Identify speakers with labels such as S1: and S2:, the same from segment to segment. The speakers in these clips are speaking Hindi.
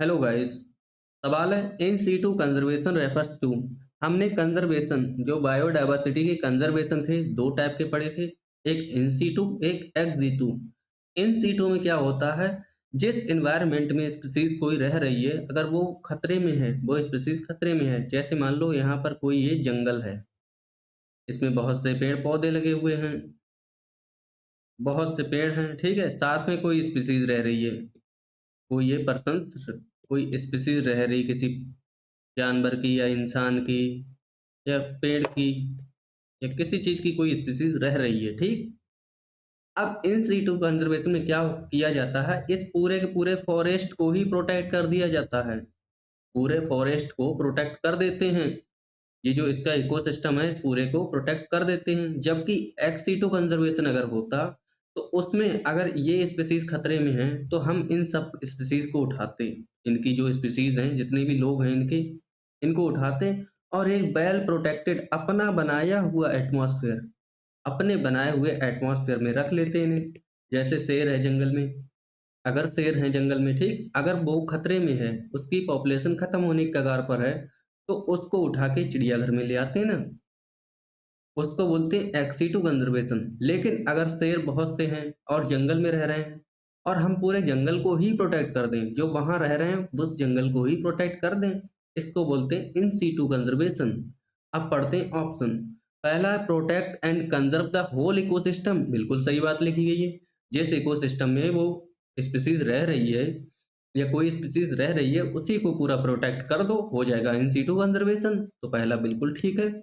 S1: Hello guys. सवाल है in situ conservation refers to. हमने कंजर्वेशन जो बायोडायवर्सिटी के कंजर्वेशन थे दो टाइप के पढ़े थे, एक इन सीटू एक एक्स सीटू। इन सीटू में क्या होता है, जिस एनवायरनमेंट में स्पीसीज कोई रह रही है अगर वो खतरे में है, वो स्पीसीज खतरे में है, जैसे मान लो यहाँ पर कोई ये जंगल है, इसमें बहुत से पेड़ पौधे लगे हुए हैं, बहुत से पेड़ हैं, ठीक है, साथ में कोई स्पीसीज रह रही है, कोई ये पर्सन, कोई स्पीसीज रह रही किसी जानवर की या इंसान की या पेड़ की या किसी चीज़ की कोई स्पीशीज़ रह रही है, ठीक? अब इन सिटू कंज़र्वेशन में क्या किया जाता है, इस पूरे के पूरे फ़ॉरेस्ट को ही प्रोटेक्ट कर दिया जाता है। पूरे फ़ॉरेस्ट को प्रोटेक्ट कर देते हैं। ये जो इसका इकोसिस्टम है, इस पूरे को प्रोटेक्ट कर देते हैं। जबकि एक्स सिटू कंज़र्वेशन अगर होता, तो उसमें अगर ये स्पीशीज़ खतरे में हैं, तो हम इन सब स्पीशीज़ को उठाते। इनकी जो स्पीशीज़ हैं, जितने भी लोग हैं इनके, इनको उठाते और एक वेल प्रोटेक्टेड अपना बनाया हुआ एटमॉस्फेयर, अपने बनाए हुए एटमॉस्फेयर में रख लेते इन्हें। जैसे शेर है जंगल में, अगर शेर है जंगल में, ठीक, अगर वो खतरे में है, उसकी पॉपुलेशन खत्म होने की कगार पर है, तो उसको उठा के चिड़ियाघर में ले आते हैं ना, उसको बोलते हैं एक्सीटू कंजर्वेशन। लेकिन अगर शेर बहुत से हैं और जंगल में रह रहे हैं और हम पूरे जंगल को ही प्रोटेक्ट कर दें, जो वहाँ रह रहे हैं उस जंगल को ही प्रोटेक्ट कर दें, इसको बोलते हैं इन सीटू कंजर्वेशन। अब पढ़ते हैं ऑप्शन। पहला है protect and conserve the whole ecosystem, बिल्कुल सही बात लिखी गई है। जिस इकोसिस्टम में वो स्पीसीज रह रही है या कोई स्पीसीज रह रही है, उसी को पूरा प्रोटेक्ट कर दो, हो जाएगा इन सीटू कंजर्वेशन। तो पहला बिल्कुल ठीक है।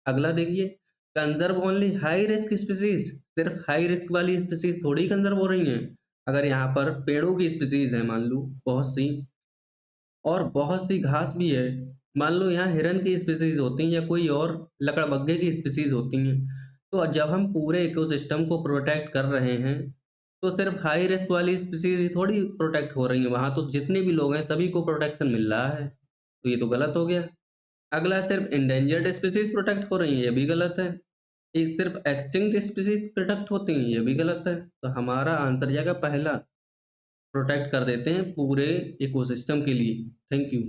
S1: अगला देखिए, conserve only high risk species, सिर्फ हाई रिस्क वाली स्पीसीज थोड़ी कंजर्व हो रही हैं। अगर यहाँ पर पेड़ों की स्पीसीज है मान लो बहुत सी, और बहुत सी घास भी है, मान लो यहाँ हिरन की स्पीसीज होती हैं या कोई और लकड़बग्घे की स्पीसीज होती हैं, तो जब हम पूरे इकोसिस्टम को प्रोटेक्ट कर रहे हैं, तो सिर्फ हाई रिस्क वाली स्पीसीज ही थोड़ी प्रोटेक्ट हो रही हैं, वहाँ तो जितने भी लोग हैं सभी को प्रोटेक्शन मिल रहा है, तो ये तो गलत हो गया। अगला सिर्फ इंडेंजर्ड स्पीसीज प्रोटेक्ट हो रही है, ये भी गलत है। ये सिर्फ एक्सटिंक्ट स्पीसीज प्रोटेक्ट होती हैं, ये भी गलत है। तो हमारा आंसर जाएगा पहला, प्रोटेक्ट कर देते हैं पूरे इकोसिस्टम के लिए। Thank you.